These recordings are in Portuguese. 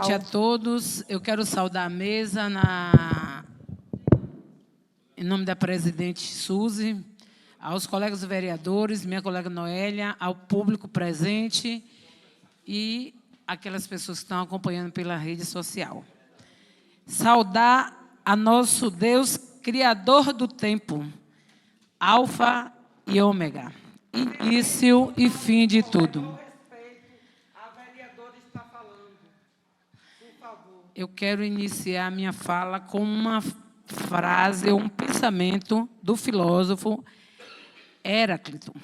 noite a todos. Eu quero saudar a mesa em nome da presidente Suzy, aos colegas vereadores, minha colega Noélia, ao público presente e aquelas pessoas que estão acompanhando pela rede social. Saudar a nosso Deus, Criador do tempo, Alfa e Ômega, início e fim de tudo. Eu quero iniciar minha fala com uma frase, um pensamento do filósofo Heráclito.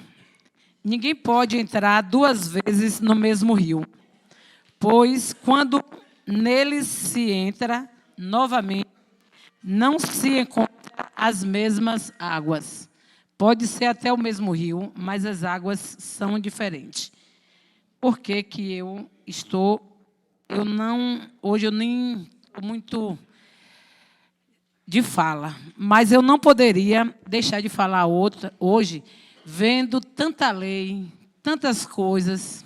Ninguém pode entrar duas vezes no mesmo rio, pois, quando nele se entra novamente, não se encontra as mesmas águas. Pode ser até o mesmo rio, mas as águas são diferentes. Por que que hoje eu nem estou muito de fala, mas eu não poderia deixar de falar hoje, vendo tanta lei, tantas coisas.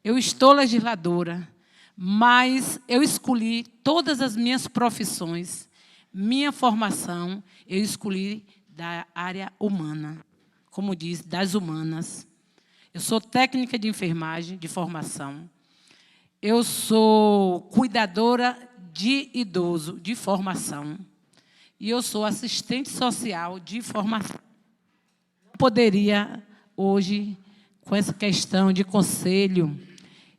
Eu estou legisladora, mas eu escolhi todas as minhas profissões, minha formação, eu escolhi da área humana, como diz, das humanas. Eu sou técnica de enfermagem, de formação. Eu sou cuidadora de idoso, de formação. E eu sou assistente social de formação. Não poderia, hoje, com essa questão de conselho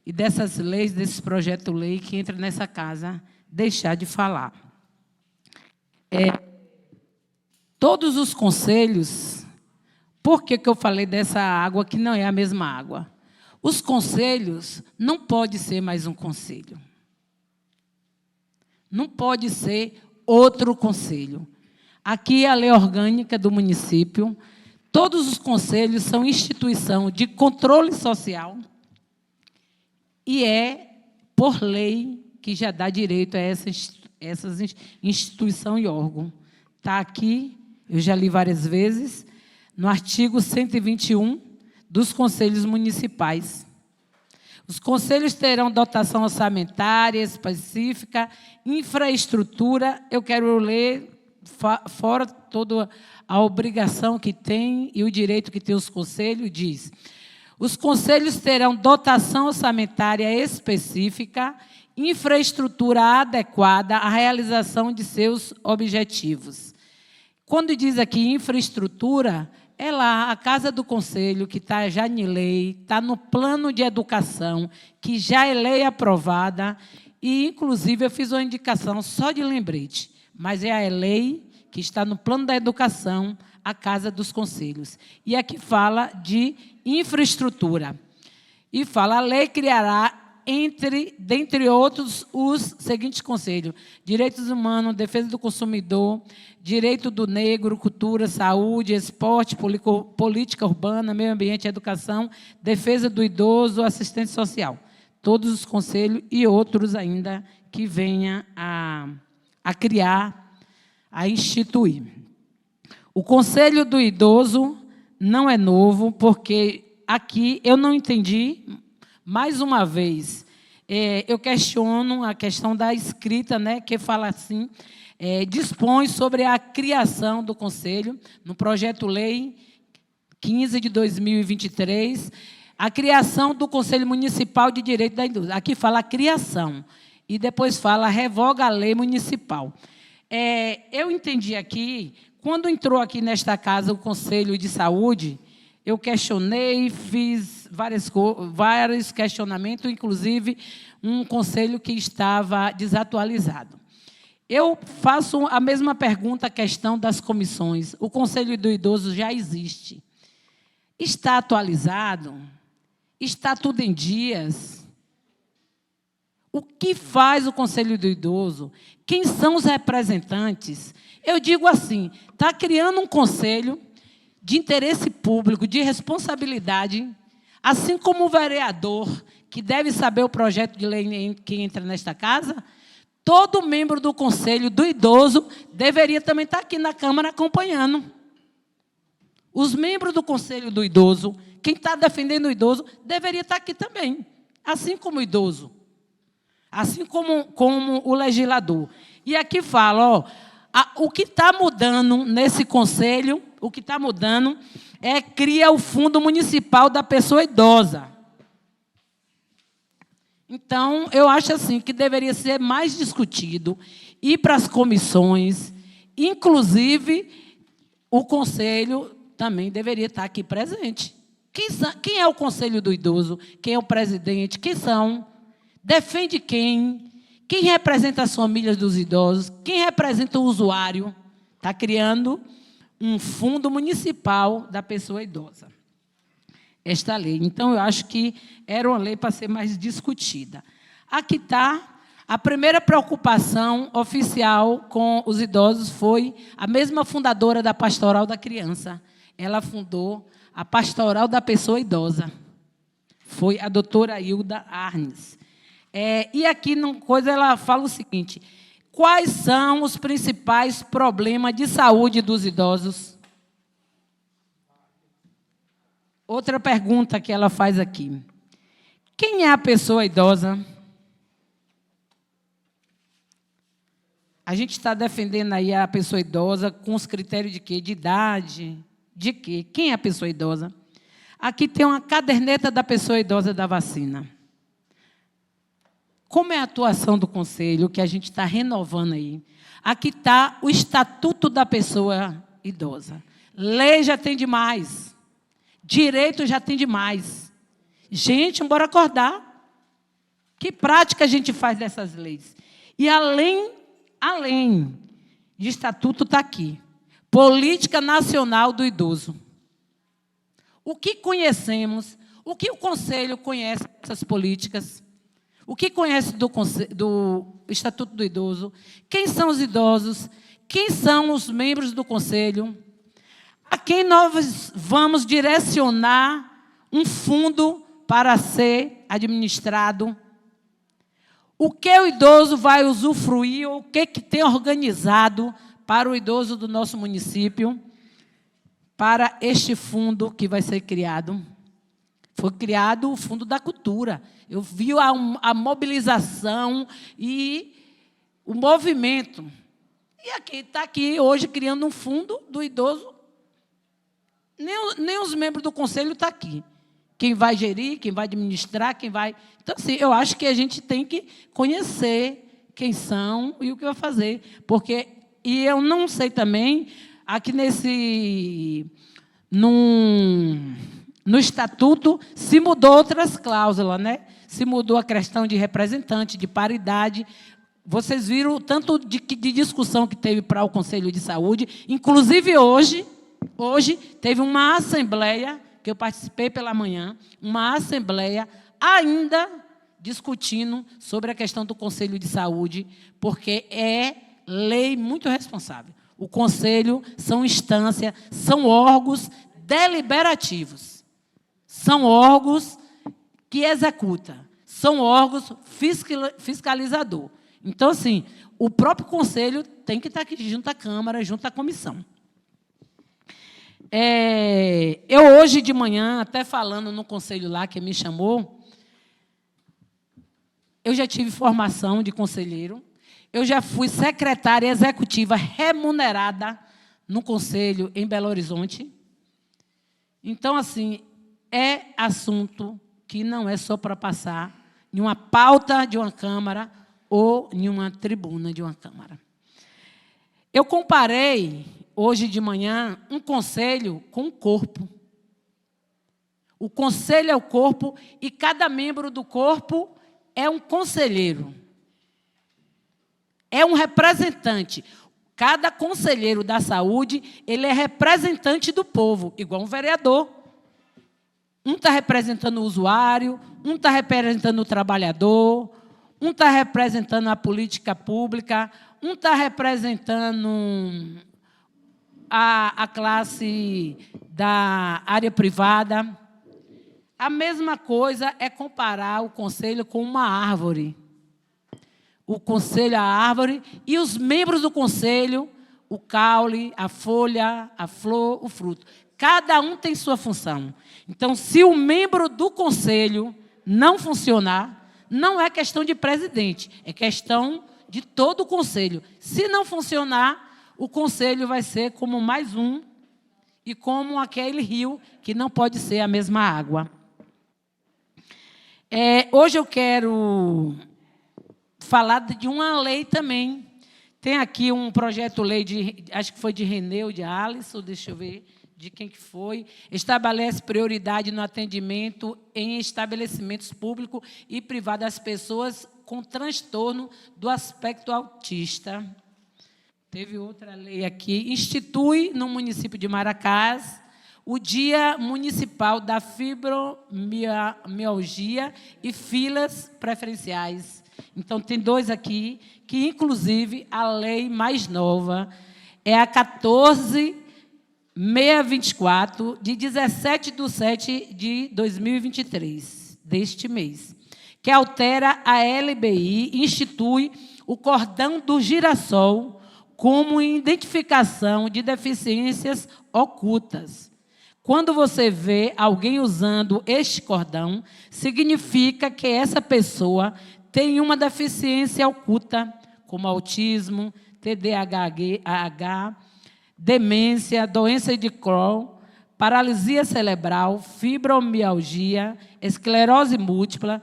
e dessas leis, desse projeto de lei que entra nessa casa, deixar de falar. Todos os conselhos, por que eu falei dessa água que não é a mesma água? Os conselhos não pode ser mais um conselho. Não pode ser outro conselho. Aqui é a lei orgânica do município. Todos os conselhos são instituição de controle social e é, por lei, que já dá direito a essas instituição e órgão. Está aqui, eu já li várias vezes, no artigo 121 dos conselhos municipais. Os conselhos terão dotação orçamentária específica, infraestrutura, eu quero ler, fora toda a obrigação que tem e o direito que tem os conselhos, diz: os conselhos terão dotação orçamentária específica, infraestrutura adequada à realização de seus objetivos. Quando diz aqui infraestrutura, é lá a Casa do Conselho, que está já em lei, está no plano de educação, que já é lei aprovada, e, inclusive, eu fiz uma indicação só de lembrete, mas é a lei que está no plano da educação, a Casa dos Conselhos. E aqui fala de infraestrutura. E fala, a lei criará, dentre outros, os seguintes conselhos: direitos humanos, defesa do consumidor, direito do negro, cultura, saúde, esporte, política urbana, meio ambiente, educação, defesa do idoso, assistente social. Todos os conselhos e outros ainda que venha a criar, a instituir. O Conselho do Idoso não é novo, porque aqui eu não entendi. Mais uma vez, eu questiono a questão da escrita, né, que fala assim, dispõe sobre a criação do Conselho, no projeto-lei 15 de 2023, a criação do Conselho Municipal de Direito da Indústria. Aqui fala a criação, e depois fala revoga a lei municipal. Eu entendi aqui, quando entrou aqui nesta casa o Conselho de Saúde, eu questionei, fiz vários questionamentos, inclusive um conselho que estava desatualizado. Eu faço a mesma pergunta, a questão das comissões. O Conselho do Idoso já existe. Está atualizado? Está tudo em dias? O que faz o Conselho do Idoso? Quem são os representantes? Eu digo assim, está criando um conselho de interesse público, de responsabilidade, assim como o vereador, que deve saber o projeto de lei que entra nesta casa, todo membro do Conselho do Idoso deveria também estar aqui na Câmara acompanhando. Os membros do Conselho do Idoso, quem está defendendo o idoso, deveria estar aqui também, assim como o idoso. assim como o legislador. E aqui fala, ó, o que está mudando nesse conselho, o que está mudando cria o Fundo Municipal da Pessoa Idosa. Então, eu acho assim que deveria ser mais discutido, ir para as comissões, inclusive o conselho também deveria estar aqui presente. Quem é o Conselho do Idoso? Quem é o presidente? Quem são? Defende quem? Quem representa as famílias dos idosos? Quem representa o usuário? Está criando um fundo municipal da pessoa idosa. Esta lei. Então, eu acho que era uma lei para ser mais discutida. Aqui está. A primeira preocupação oficial com os idosos foi a mesma fundadora da Pastoral da Criança. Ela fundou a Pastoral da Pessoa Idosa. Foi a doutora Hilda Arnes. E aqui, numa coisa, ela fala o seguinte: quais são os principais problemas de saúde dos idosos? Outra pergunta que ela faz aqui: quem é a pessoa idosa? A gente está defendendo aí a pessoa idosa com os critérios de quê? De idade, de quê? Quem é a pessoa idosa? Aqui tem uma caderneta da pessoa idosa da vacina. Como é a atuação do Conselho, que a gente está renovando aí? Aqui está o Estatuto da Pessoa Idosa. Lei já tem demais. Direito já tem demais. Gente, bora acordar. Que prática a gente faz dessas leis? E além de estatuto, está aqui. Política Nacional do Idoso. O que conhecemos? O que o Conselho conhece dessas políticas? O que conhece do Estatuto do Idoso? Quem são os idosos? Quem são os membros do Conselho? A quem nós vamos direcionar um fundo para ser administrado? O que o idoso vai usufruir, ou o que tem organizado para o idoso do nosso município, para este fundo que vai ser criado? Foi criado o Fundo da Cultura. Eu vi a mobilização e o movimento. E aqui está aqui hoje criando um fundo do idoso. Nem os membros do conselho estão aqui. Quem vai gerir, quem vai administrar, quem vai... Então, assim, eu acho que a gente tem que conhecer quem são e o que vai fazer. E eu não sei também, aqui no Estatuto, se mudou outras cláusulas, né? Se mudou a questão de representante, de paridade. Vocês viram o tanto de discussão que teve para o Conselho de Saúde. Inclusive, hoje teve uma assembleia, que eu participei pela manhã, uma assembleia ainda discutindo sobre a questão do Conselho de Saúde, porque é lei muito responsável. O Conselho são instâncias, são órgãos deliberativos. São órgãos que executam. São órgãos fiscalizadores. Então, assim, o próprio Conselho tem que estar aqui junto à Câmara, junto à comissão. Eu, hoje de manhã, até falando no Conselho lá, que me chamou, eu já tive formação de conselheiro, eu já fui secretária executiva remunerada no Conselho em Belo Horizonte. Então, assim, é assunto que não é só para passar em uma pauta de uma Câmara ou em uma tribuna de uma Câmara. Eu comparei, hoje de manhã, um conselho com um corpo. O conselho é o corpo e cada membro do corpo é um conselheiro. É um representante. Cada conselheiro da saúde, ele é representante do povo, igual um vereador. Um está representando o usuário, um está representando o trabalhador, um está representando a política pública, um está representando a classe da área privada. A mesma coisa é comparar o conselho com uma árvore. O conselho é a árvore e os membros do conselho, o caule, a folha, a flor, o fruto. Cada um tem sua função. Então, se o membro do conselho não funcionar, Não é questão de presidente, é questão de todo o conselho. Se não funcionar, o conselho vai ser como mais um e como aquele rio que não pode ser a mesma água. Hoje eu quero falar de uma lei também. Tem aqui um projeto-lei, acho que foi de Reneu, de Alisson, deixa eu ver de quem que foi. Estabelece prioridade no atendimento em estabelecimentos públicos e privados das pessoas com transtorno do aspecto autista. Teve outra lei aqui. Institui, no município de Maracás, o Dia Municipal da Fibromialgia e filas preferenciais. Então, tem 2 aqui, que, inclusive, a lei mais nova é a 14.624, de 17/7/2023, deste mês, que altera a LBI e institui o cordão do girassol como identificação de deficiências ocultas. Quando você vê alguém usando este cordão, significa que essa pessoa tem uma deficiência oculta, como autismo, TDAH, demência, doença de Crohn, paralisia cerebral, fibromialgia, esclerose múltipla,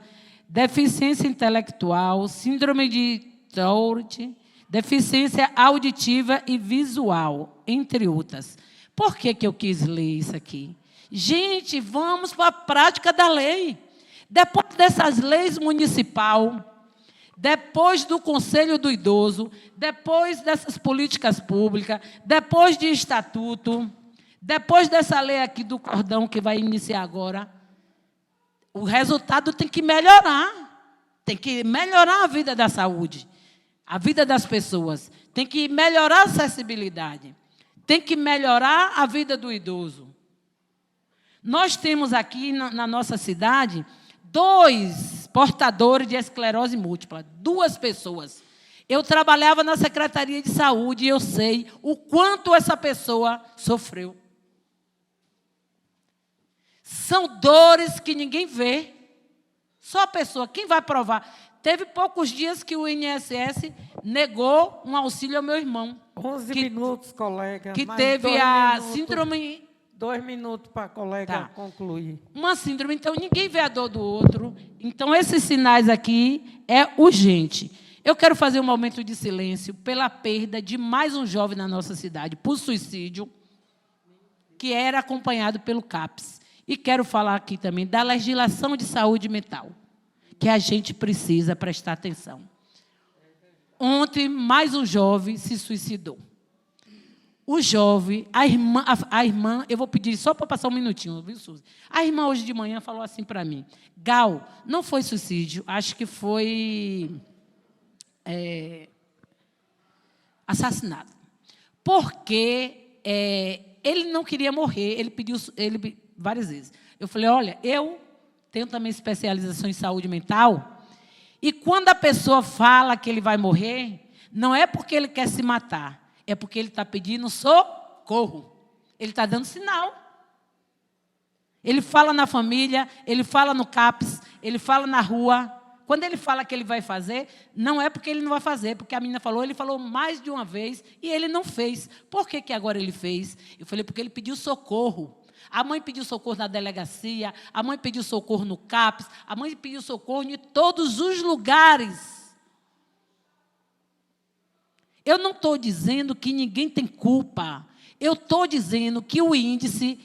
deficiência intelectual, síndrome de Tourette, deficiência auditiva e visual, entre outras. Por que eu quis ler isso aqui? Gente, vamos para a prática da lei. Depois dessas leis municipais, depois do Conselho do Idoso, depois dessas políticas públicas, depois de estatuto, depois dessa lei aqui do cordão que vai iniciar agora, o resultado tem que melhorar. Tem que melhorar a vida da saúde, a vida das pessoas. Tem que melhorar a acessibilidade. Tem que melhorar a vida do idoso. Nós temos aqui na nossa cidade 2 portadores de esclerose múltipla, 2 pessoas. Eu trabalhava na Secretaria de Saúde e eu sei o quanto essa pessoa sofreu. São dores que ninguém vê. Só a pessoa, quem vai provar? Teve poucos dias que o INSS negou um auxílio ao meu irmão. 11 minutos, colega. Que teve a síndrome... 2 minutos para a colega concluir. Uma síndrome, então ninguém vê a dor do outro. Então, esses sinais aqui é urgente. Eu quero fazer um momento de silêncio pela perda de mais um jovem na nossa cidade, por suicídio, que era acompanhado pelo CAPS. E quero falar aqui também da legislação de saúde mental, que a gente precisa prestar atenção. Ontem, mais um jovem se suicidou. O jovem, a irmã, eu vou pedir só para passar um minutinho, viu, Suzy? A irmã hoje de manhã falou assim para mim: Gal, não foi suicídio, acho que foi assassinado. Porque ele não queria morrer, ele pediu várias vezes. Eu falei: olha, eu tenho também especialização em saúde mental, e quando a pessoa fala que ele vai morrer, não é porque ele quer se matar, é porque ele está pedindo socorro. Ele está dando sinal. Ele fala na família, ele fala no CAPS, ele fala na rua. Quando ele fala que ele vai fazer, não é porque ele não vai fazer, porque a menina falou, ele falou mais de uma vez e ele não fez. Por que agora ele fez? Eu falei, porque ele pediu socorro. A mãe pediu socorro na delegacia, a mãe pediu socorro no CAPS, a mãe pediu socorro em todos os lugares. Eu não estou dizendo que ninguém tem culpa. Eu estou dizendo que o índice,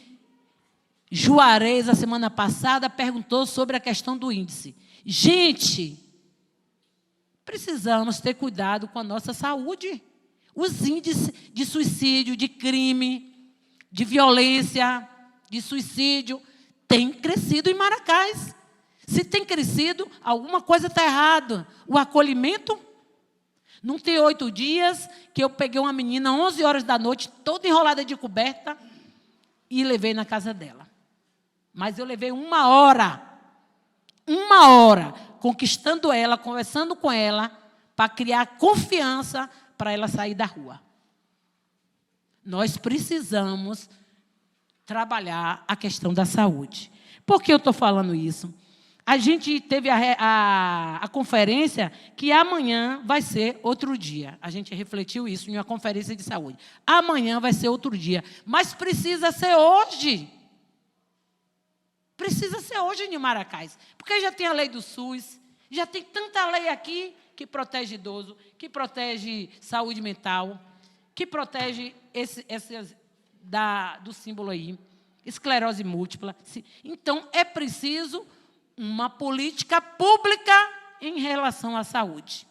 Juarez, a semana passada, perguntou sobre a questão do índice. Gente, precisamos ter cuidado com a nossa saúde. Os índices de suicídio, de crime, de violência, de suicídio, têm crescido em Maracás. Se tem crescido, alguma coisa está errada. O acolhimento... Não tem 8 dias que eu peguei uma menina, 11 horas da noite, toda enrolada de coberta, e levei na casa dela. Mas eu levei 1 hora, conquistando ela, conversando com ela, para criar confiança para ela sair da rua. Nós precisamos trabalhar a questão da saúde. Por que eu estou falando isso? A gente teve a conferência que amanhã vai ser outro dia. A gente refletiu isso em uma conferência de saúde. Amanhã vai ser outro dia. Mas precisa ser hoje. Precisa ser hoje em Maracás. Porque já tem a lei do SUS, já tem tanta lei aqui que protege idoso, que protege saúde mental, que protege do símbolo aí, esclerose múltipla. Então, é preciso uma política pública em relação à saúde.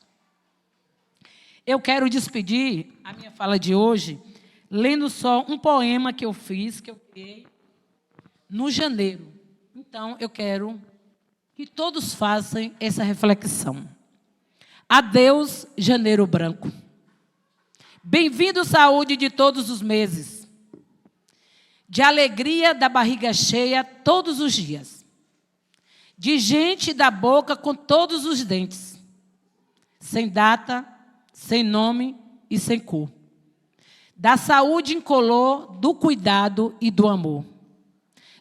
Eu quero despedir a minha fala de hoje lendo só um poema que eu fiz, que eu criei no janeiro. Então, eu quero que todos façam essa reflexão. Adeus, janeiro branco. Bem-vindo, saúde de todos os meses. De alegria da barriga cheia todos os dias. De gente da boca com todos os dentes. Sem data, sem nome e sem cor. Da saúde incolor, do cuidado e do amor.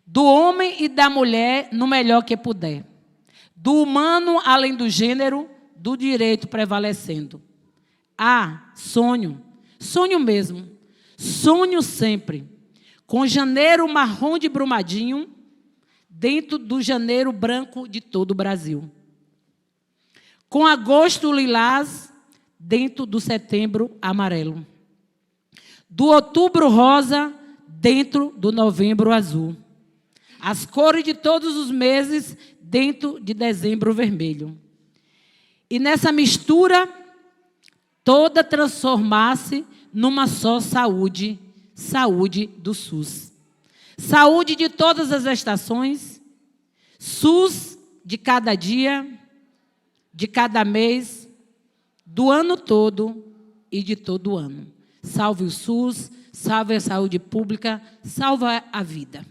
Do homem e da mulher no melhor que puder. Do humano além do gênero, do direito prevalecendo. Ah, sonho, sonho mesmo, sonho sempre, com janeiro marrom de Brumadinho, dentro do janeiro branco de todo o Brasil. Com agosto lilás, dentro do setembro amarelo. Do outubro rosa, dentro do novembro azul. As cores de todos os meses, dentro de dezembro vermelho. E nessa mistura, toda transformar-se numa só saúde, saúde do SUS. Saúde de todas as estações, SUS de cada dia, de cada mês, do ano todo e de todo ano. Salve o SUS, salve a saúde pública, salve a vida.